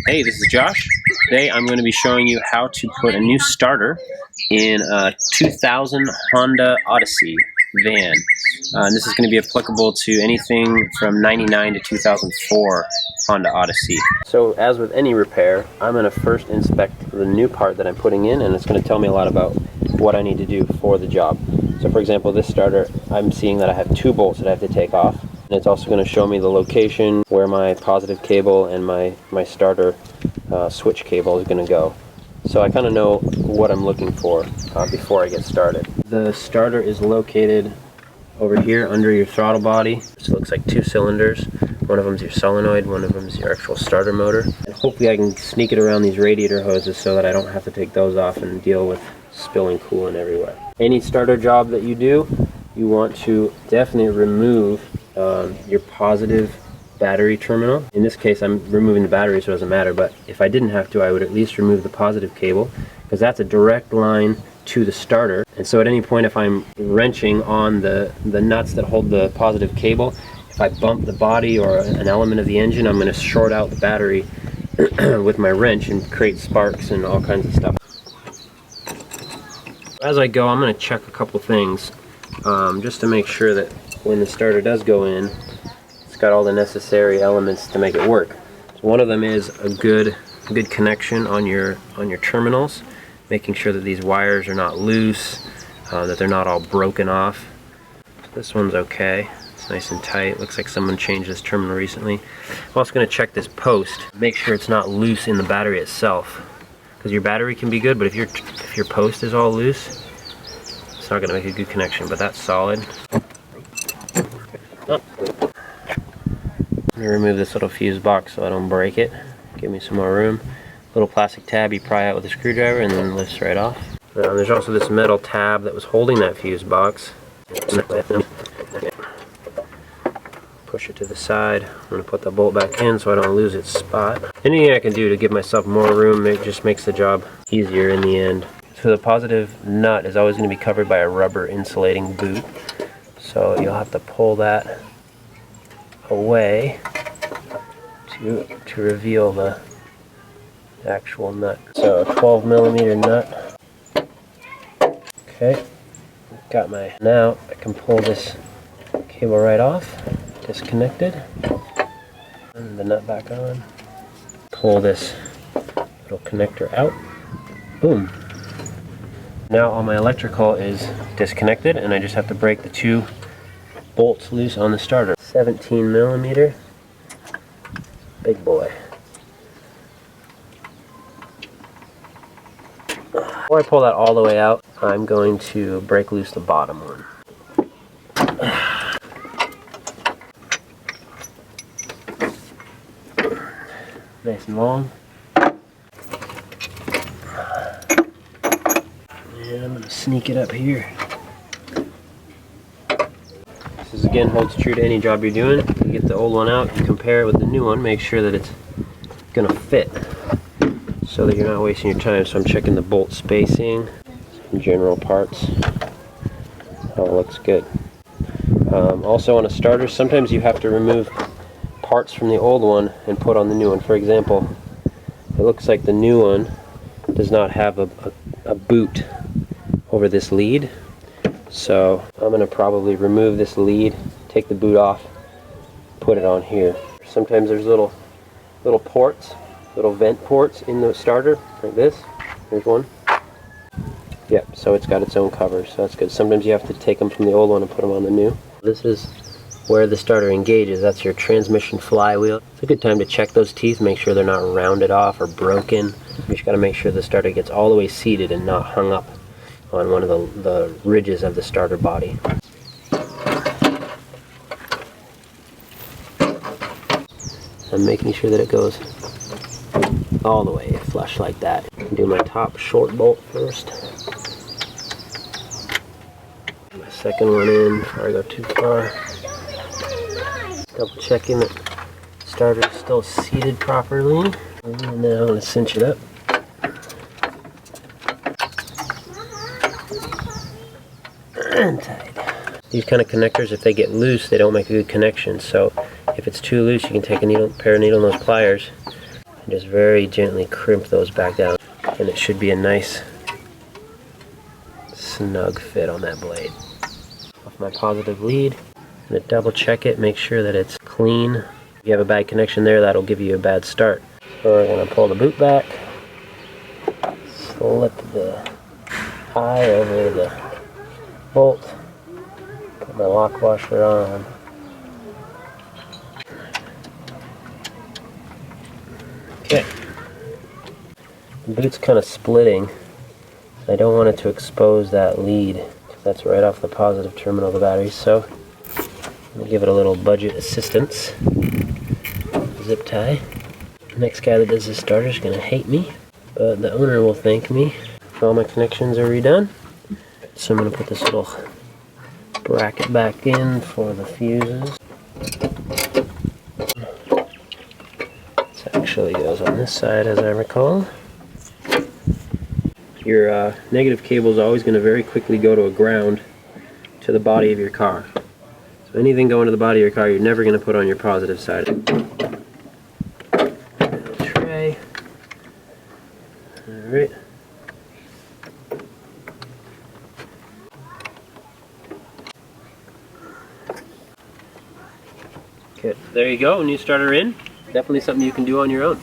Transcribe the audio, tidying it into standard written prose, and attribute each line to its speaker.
Speaker 1: Hey, this is Josh. Today I'm going to be showing you how to put a new starter in a 2000 Honda Odyssey van. And this is going to be applicable to anything from 99 to 2004 Honda Odyssey. So as with any repair, I'm going to first inspect the new part that I'm putting in, and it's going to tell me a lot about what I need to do for the job. So for example, this starter, I'm seeing that I have 2 bolts that I have to take off. And it's also going to show me the location where my positive cable and my starter switch cable is going to go. So I kind of know what I'm looking for before I get started. The starter is located over here under your throttle body. So it looks like 2 cylinders. One of them is your solenoid, one of them is your actual starter motor. And hopefully I can sneak it around these radiator hoses so that I don't have to take those off and deal with spilling coolant everywhere. Any starter job that you do, you want to definitely remove your positive battery terminal. In this case I'm removing the battery, so it doesn't matter, but if I didn't have to, I would at least remove the positive cable, because that's a direct line to the starter. And so at any point, if I'm wrenching on the nuts that hold the positive cable, if I bump the body or an element of the engine, I'm going to short out the battery with my wrench and create sparks and all kinds of stuff. As I go, I'm going to check a couple things just to make sure that when the starter does go in, it's got all the necessary elements to make it work. So one of them is a good connection on your terminals, making sure that these wires are not loose, that they're not all broken off. This one's okay. It's nice and tight. Looks like someone changed this terminal recently. I'm also going to check this post, make sure it's not loose in the battery itself, because your battery can be good, but if your post is all loose, it's not going to make a good connection. But that's solid. Oh. Let me remove this little fuse box so I don't break it. Give me some more room. Little plastic tab you pry out with a screwdriver and then lifts right off. There's also this metal tab that was holding that fuse box. Push it to the side. I'm going to put the bolt back in so I don't lose its spot. Anything I can do to give myself more room, it just makes the job easier in the end. So the positive nut is always going to be covered by a rubber insulating boot. So you'll have to pull that away to reveal the actual nut. So a 12mm nut. Okay, got my. Now I can pull this cable right off, disconnected, and the nut back on. Pull this little connector out. Boom. Now all my electrical is disconnected, and I just have to break the 2 bolts loose on the starter. 17mm, big boy. Before I pull that all the way out, I'm going to break loose the bottom one. Nice and long. And I'm going to sneak it up here. This again holds true to any job you're doing. You get the old one out, you compare it with the new one, make sure that it's going to fit so that you're not wasting your time. So I'm checking the bolt spacing, some general parts. Oh, it looks good. Also on a starter, sometimes you have to remove parts from the old one and put on the new one. For example, it looks like the new one does not have a boot over this lead. So I'm going to probably remove this lead, take the boot off, put it on here. Sometimes there's little ports, little vent ports in the starter, like this. Here's one. Yep, so it's got its own cover, so that's good. Sometimes you have to take them from the old one and put them on the new. This is where the starter engages. That's your transmission flywheel. It's a good time to check those teeth, make sure they're not rounded off or broken. You just got to make sure the starter gets all the way seated and not hung up on one of the ridges of the starter body. I'm making sure that it goes all the way flush like that. Do my top short bolt first. My second one in before I go too far. Double checking that the starter is still seated properly. And now I'm going to cinch it up. And tight. These kind of connectors, if they get loose, they don't make a good connection. So if it's too loose, you can take a pair of needle nose pliers Just very gently crimp those back down, and it should be a nice snug fit on that blade. Off my positive lead, I'm going to double check it, make sure that it's clean. If you have a bad connection there, that'll give you a bad start. So we're going to pull the boot back, slip the eye over the bolt, put my lock washer on. Okay, the boot's kind of splitting. I don't want it to expose that lead, because that's right off the positive terminal of the battery, so I'm going to give it a little budget assistance. Zip tie. The next guy that does this starter is going to hate me, but the owner will thank me. All my connections are redone, so I'm going to put this little bracket back in for the fuses. This actually goes on this side, as I recall. Your negative cable is always going to very quickly go to a ground to the body of your car. So anything going to the body of your car, you're never going to put on your positive side. Tray. Alright. Okay, there you go, new starter in. Definitely something you can do on your own.